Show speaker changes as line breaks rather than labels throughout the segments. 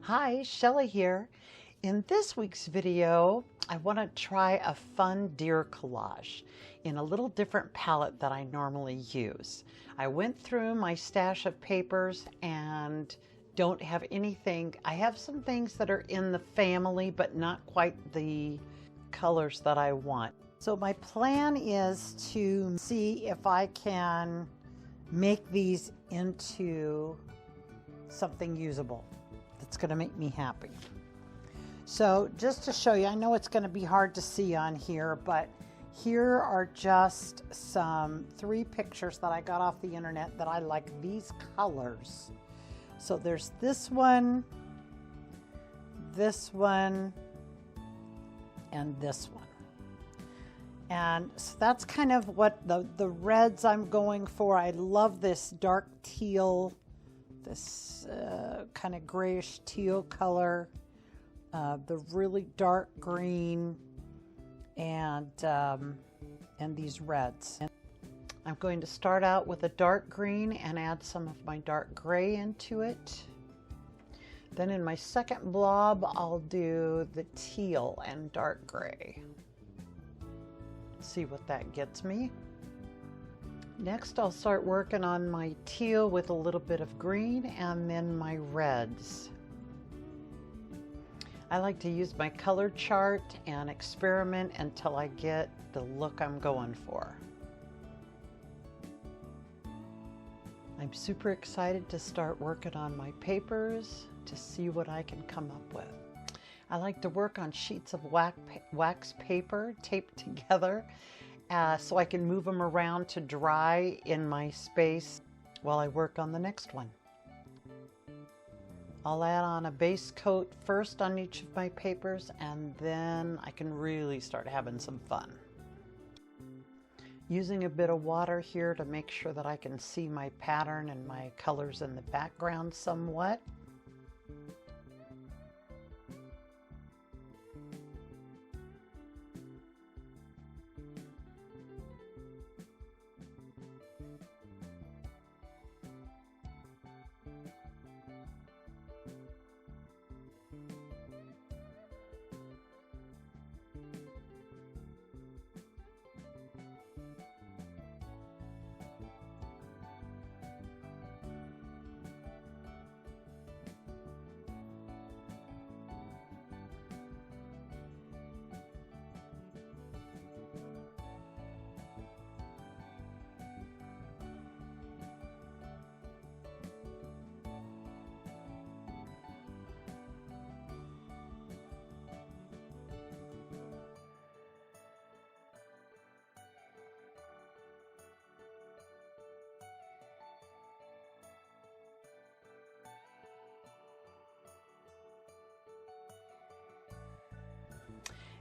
Hi, Shelly here. In this week's video, I want to try a fun deer collage in a little different palette that I normally use. I went through my stash of papers and don't have anything. I have some things that are in the family, but not quite the colors that I want. So my plan is to see if I can make these into something usable that's going to make me happy. So just to show you, I know it's going to be hard to see on here, but here are just some 3 pictures that I got off the internet that I like these colors. So there's this one, and this one. And so that's kind of what the reds I'm going for. I love this dark teal, this kind of grayish teal color, the really dark green, and these reds. And I'm going to start out with a dark green and add some of my dark gray into it. Then in my second blob, I'll do the teal and dark gray. See what that gets me. Next, I'll start working on my teal with a little bit of green and then my reds. I like to use my color chart and experiment until I get the look I'm going for. I'm super excited to start working on my papers to see what I can come up with. I like to work on sheets of wax paper taped together so I can move them around to dry in my space while I work on the next one. I'll add on a base coat first on each of my papers, and then I can really start having some fun. Using a bit of water here to make sure that I can see my pattern and my colors in the background somewhat.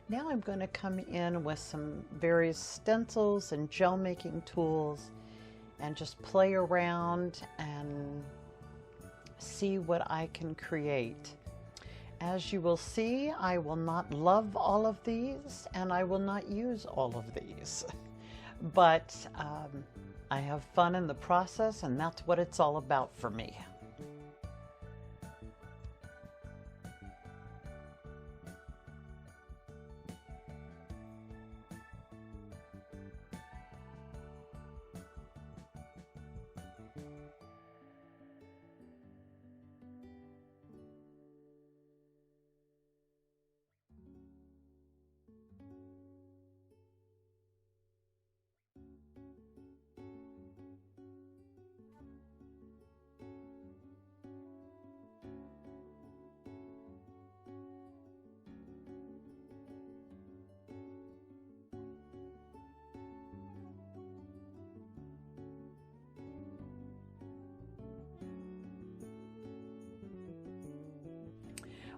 Now I'm going to come in with some various stencils and gel making tools and just play around and see what I can create. As you will see, I will not love all of these and I will not use all of these, but I have fun in the process, and that's what it's all about for me.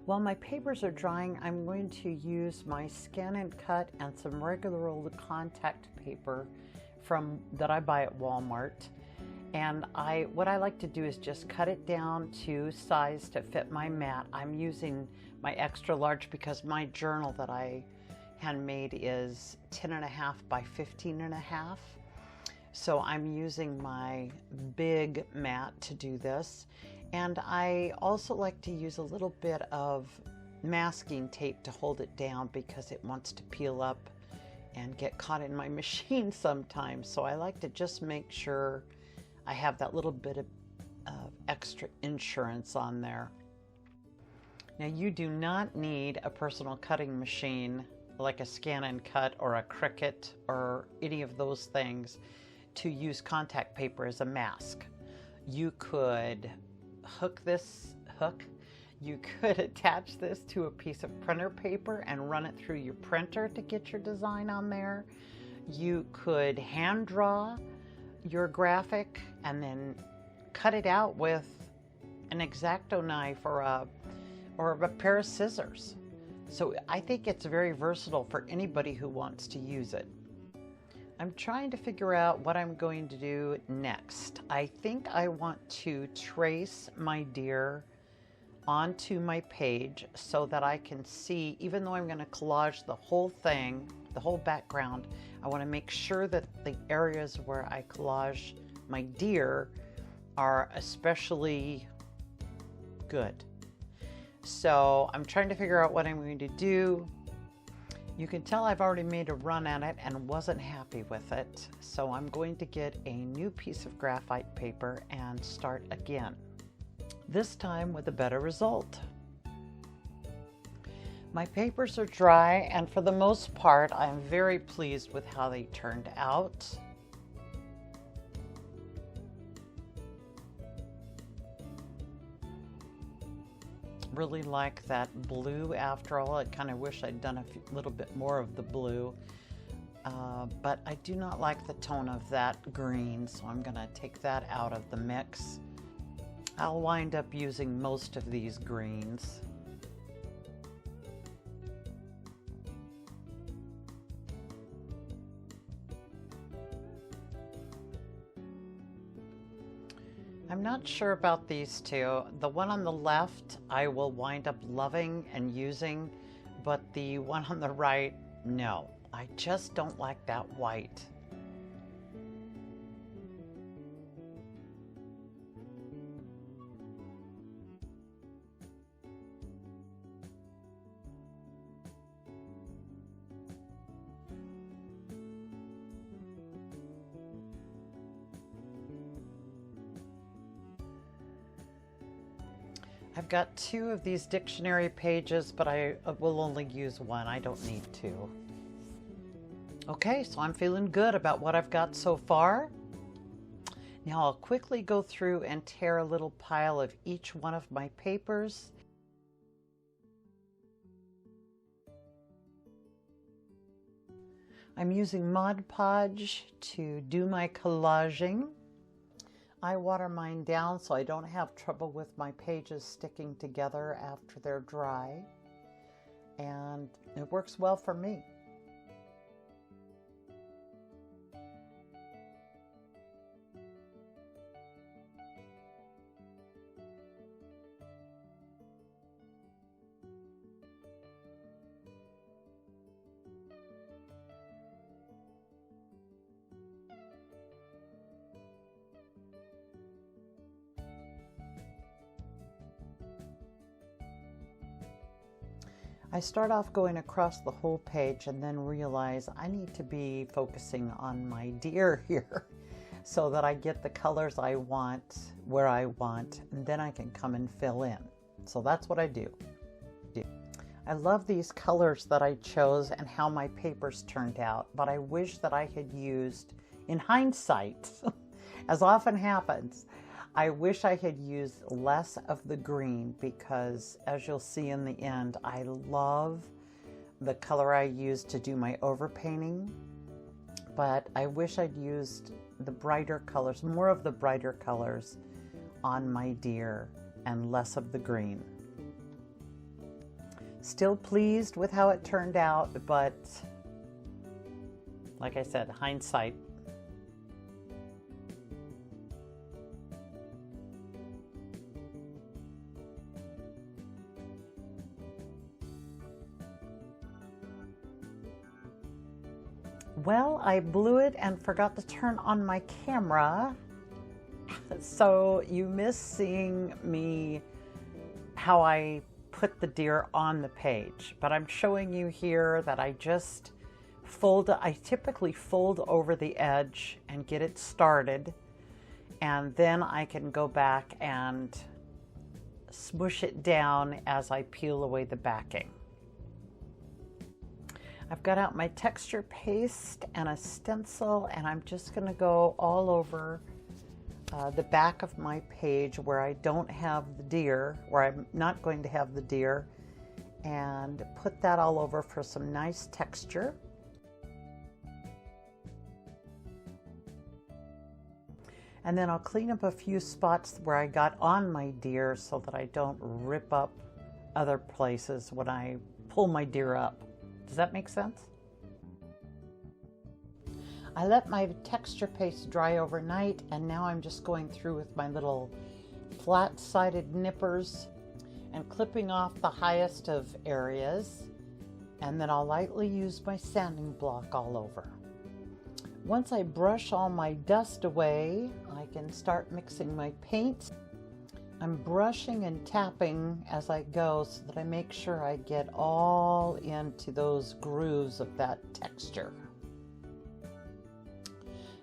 While my papers are drying, I'm going to use my Scan and Cut and some regular old contact paper that I buy at Walmart. And what I like to do is just cut it down to size to fit my mat. I'm using my extra large because my journal that I handmade is 10.5 by 15.5. So I'm using my big mat to do this. And I also like to use a little bit of masking tape to hold it down because it wants to peel up and get caught in my machine sometimes. So I like to just make sure I have that little bit of extra insurance on there. Now, you do not need a personal cutting machine like a Scan and Cut or a Cricut or any of those things to use contact paper as a mask. You could you could attach this to a piece of printer paper and run it through your printer to get your design on there. You could hand draw your graphic and then cut it out with an X-Acto knife or a pair of scissors. So I think it's very versatile for anybody who wants to use it. I'm trying to figure out what I'm going to do next. I think I want to trace my deer onto my page so that I can see, even though I'm going to collage the whole thing, the whole background, I want to make sure that the areas where I collage my deer are especially good. So I'm trying to figure out what I'm going to do. You can tell I've already made a run at it and wasn't happy with it. So I'm going to get a new piece of graphite paper and start again. This time with a better result. My papers are dry, and for the most part, I'm very pleased with how they turned out. Really like that blue after all. I kind of wish I'd done a little bit more of the blue, but I do not like the tone of that green, so I'm going to take that out of the mix. I'll wind up using most of these greens. I'm not sure about these two. The one on the left I will wind up loving and using, but the one on the right, no. I just don't like that white. I've got 2 of these dictionary pages, but I will only use 1. I don't need 2. Okay, so I'm feeling good about what I've got so far. Now I'll quickly go through and tear a little pile of each one of my papers. I'm using Mod Podge to do my collaging. I water mine down so I don't have trouble with my pages sticking together after they're dry, and it works well for me. I start off going across the whole page and then realize I need to be focusing on my deer here so that I get the colors I want where I want, and then I can come and fill in. So that's what I do. I love these colors that I chose and how my papers turned out, but I wish that I had used, in hindsight, as often happens, I wish I had used less of the green, because as you'll see in the end, I love the color I used to do my overpainting, but I wish I'd used the brighter colors, more of the brighter colors on my deer and less of the green. Still pleased with how it turned out, but like I said, hindsight. Well, I blew it and forgot to turn on my camera. So you miss seeing me how I put the deer on the page, but I'm showing you here that I just I typically fold over the edge and get it started, and then I can go back and smush it down as I peel away the backing. I've got out my texture paste and a stencil, and I'm just going to go all over the back of my page where I don't have the deer, where I'm not going to have the deer, and put that all over for some nice texture. And then I'll clean up a few spots where I got on my deer so that I don't rip up other places when I pull my deer up. Does that make sense? I let my texture paste dry overnight, and now I'm just going through with my little flat-sided nippers and clipping off the highest of areas, and then I'll lightly use my sanding block all over. Once I brush all my dust away, I can start mixing my paints. I'm brushing and tapping as I go so that I make sure I get all into those grooves of that texture.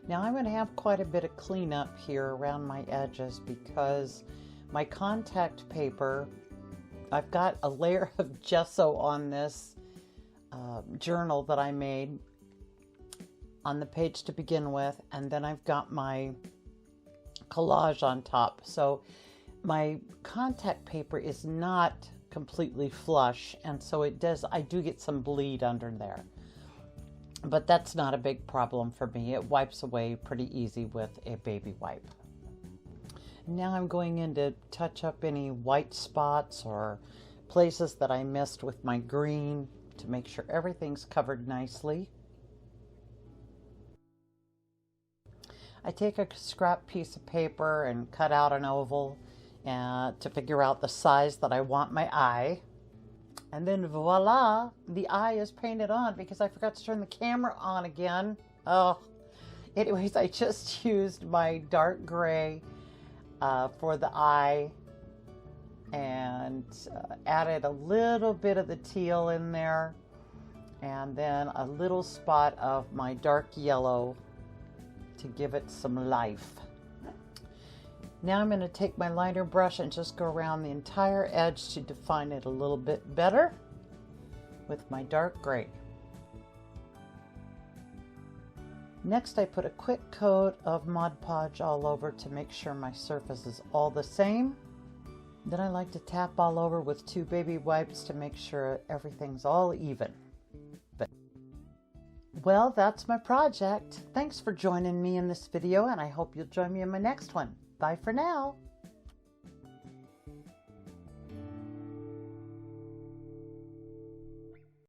Now I'm going to have quite a bit of cleanup here around my edges because my contact paper, I've got a layer of gesso on this journal that I made on the page to begin with, and then I've got my collage on top. So my contact paper is not completely flush, and so I do get some bleed under there. But that's not a big problem for me. It wipes away pretty easy with a baby wipe. Now I'm going in to touch up any white spots or places that I missed with my green to make sure everything's covered nicely. I take a scrap piece of paper and cut out an oval to figure out the size that I want my eye. And then voila, the eye is painted on because I forgot to turn the camera on again. Oh, anyways, I just used my dark gray for the eye and added a little bit of the teal in there, and then a little spot of my dark yellow to give it some life. Now I'm going to take my liner brush and just go around the entire edge to define it a little bit better with my dark gray. Next I put a quick coat of Mod Podge all over to make sure my surface is all the same. Then I like to tap all over with 2 baby wipes to make sure everything's all even. Well, that's my project. Thanks for joining me in this video, and I hope you'll join me in my next one. Bye for now.